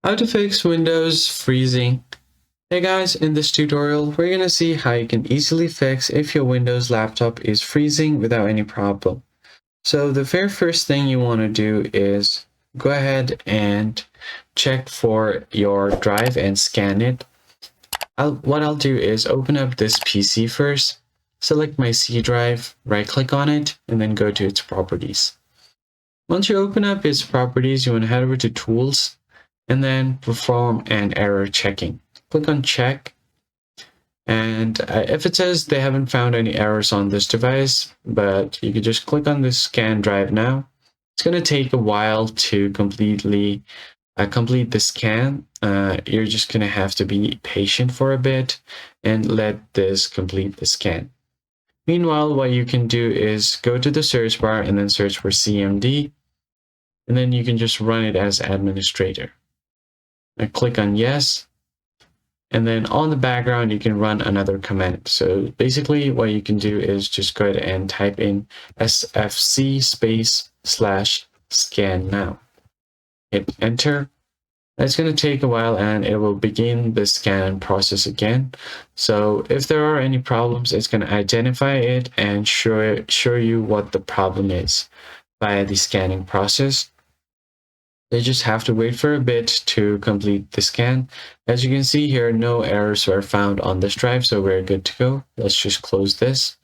How to fix Windows freezing. Hey guys, in this tutorial, we're gonna see how you can easily fix if your Windows laptop is freezing without any problem. So the very first thing you want to do is go ahead and check for your drive and scan it. What I'll do is open up this PC first, select my C drive, right click on it, and then go to its properties. Once you open up its properties, you want to head over to Tools, and then perform an error checking. Click on check, and if it says they haven't found any errors on this device, but you can just click on this scan drive now. It's going to take a while to completely complete the scan. You're just going to have to be patient for a bit and let this complete the scan. Meanwhile, what you can do is go to the search bar and then search for CMD, and then you can just run it as administrator. And click on yes, and then on the background you can run another command. So basically what you can do is just go ahead and type in sfc/scan now. Hit enter. It's going to take a while and it will begin the scan process again. So if there are any problems, it's going to identify it and show you what the problem is via the scanning process. They just have to wait for a bit to complete the scan. As you can see here, no errors were found on this drive, so we're good to go. Let's just close this.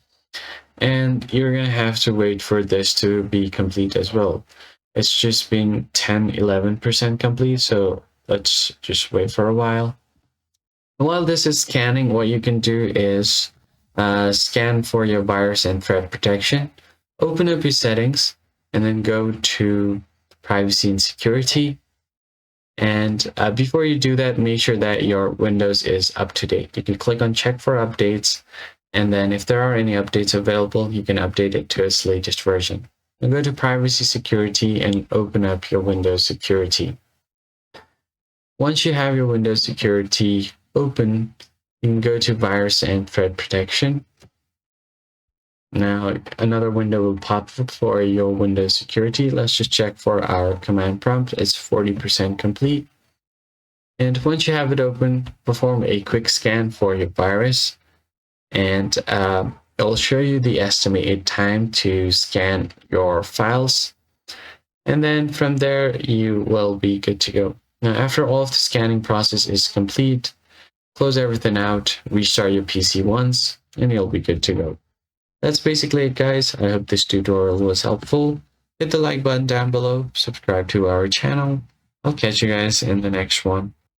And you're going to have to wait for this to be complete as well. It's just been 10-11% complete, so let's just wait for a while. While this is scanning, what you can do is scan for your virus and threat protection. Open up your settings and then go to privacy and security, and before you do that, make sure that your Windows is up to date. You can click on check for updates, and then if there are any updates available, you can update it to its latest version. Now go to privacy security and open up your Windows security. Once you have your Windows security open, you can go to virus and threat protection. Now another window will pop up for your Windows security. Let's just check for our command prompt. It's 40% complete. And once you have it open, perform a quick scan for your virus, and it'll show you the estimated time to scan your files. And then from there, you will be good to go. Now, after all of the scanning process is complete, close everything out, restart your PC once, and you'll be good to go. That's basically it, guys. I hope this tutorial was helpful. Hit the like button down below, subscribe to our channel. I'll catch you guys in the next one.